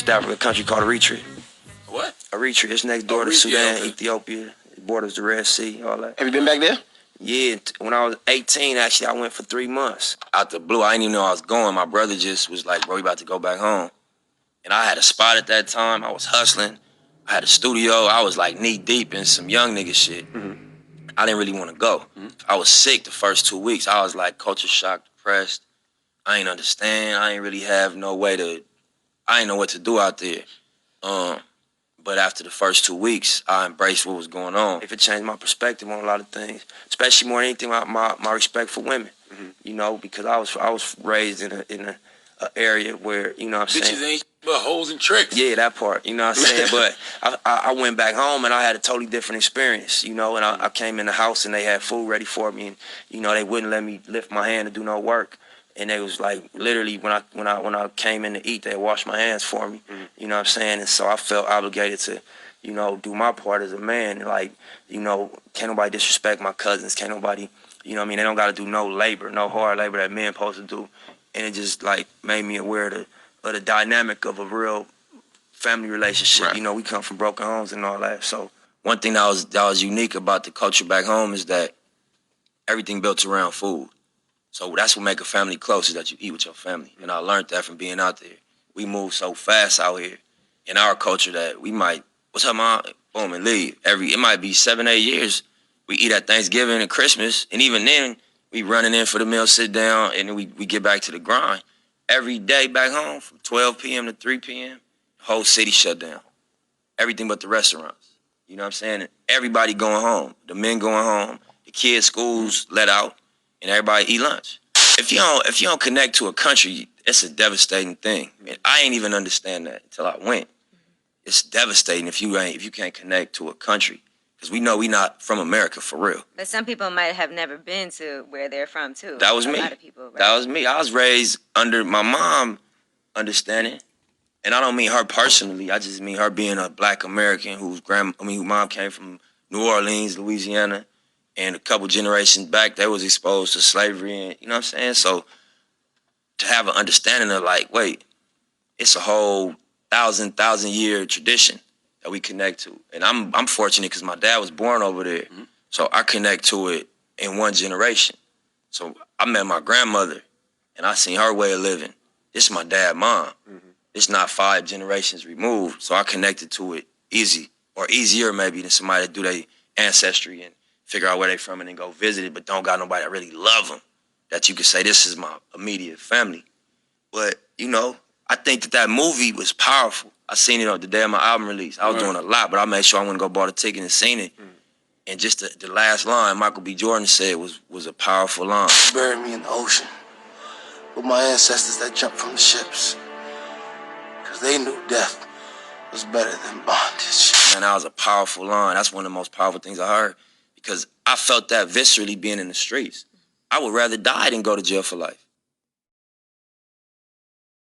West Africa country called Eritrea. What? Eritrea. It's next door to Sudan, Ethiopia. It borders the Red Sea, all that. Have you been back there? Yeah, when I was 18, actually, I went for 3 months. Out the blue, I didn't even know I was going. My brother just was like, bro, we about to go back home. And I had a spot at that time. I was hustling. I had a studio. I was like knee deep in some young nigga shit. I didn't really want to go. I was sick the first 2 weeks. I was like culture shock, depressed. I ain't understand. I ain't really have no way to, I ain't know what to do out there. But after the first 2 weeks, I embraced what was going on. If it changed my perspective on a lot of things, especially more than anything, my respect for women. You know, because I was raised in a area where, you know what I'm saying? Bitches ain't but hoes and tricks. Yeah, that part, you know what I'm saying? But I went back home and I had a totally different experience, you know, and I came in the house and they had food ready for me and, you know, they wouldn't let me lift my hand to do no work. And they was like, literally, when I came in to eat, they washed my hands for me. You know what I'm saying? And so I felt obligated to, you know, do my part as a man. And like, you know, can't nobody disrespect my cousins. Can't nobody, you know what I mean? They don't got to do no labor, no hard labor that men supposed to do. And it just like made me aware of the dynamic of a real family relationship. Right. You know, we come from broken homes and all that. So one thing that was unique about the culture back home is that everything built around food. So that's what make a family close, is that you eat with your family. And I learned that from being out there. We move so fast out here in our culture that we might, what's up, mom? Boom, and leave. It might be 7, 8 years. We eat at Thanksgiving and Christmas. And even then, we running in for the meal, sit down, and then we get back to the grind. Every day back home from 12 p.m. to 3 p.m., the whole city shut down. Everything but the restaurants. You know what I'm saying? And everybody going home. The men going home. The kids' schools let out. And everybody eat lunch. If you don't connect to a country, it's a devastating thing. And I ain't even understand that until I went. It's devastating if you can't connect to a country, because we know we not from America for real. But some people might have never been to where they're from too. That was me. A lot of people, right? That was me. I was raised under my mom understanding, and I don't mean her personally. I just mean her being a Black American whose mom came from New Orleans, Louisiana. And a couple generations back, they was exposed to slavery, and you know what I'm saying? So to have an understanding of like, wait, it's a whole thousand year tradition that we connect to. And I'm fortunate because my dad was born over there. So I connect to it in one generation. So I met my grandmother and I seen her way of living. This is my dad's mom. It's not 5 generations removed. So I connected to it easy, or easier maybe than somebody that do their ancestry and figure out where they from and then go visit it, but don't got nobody that really love them, that you could say, this is my immediate family. But, you know, I think that movie was powerful. I seen it on the day of my album release. I was doing a lot, but I made sure I went and go bought a ticket and seen it. And just the last line Michael B. Jordan said was a powerful line. Buried me in the ocean with my ancestors that jumped from the ships, because they knew death was better than bondage. Man, that was a powerful line. That's one of the most powerful things I heard. Because I felt that viscerally being in the streets. I would rather die than go to jail for life.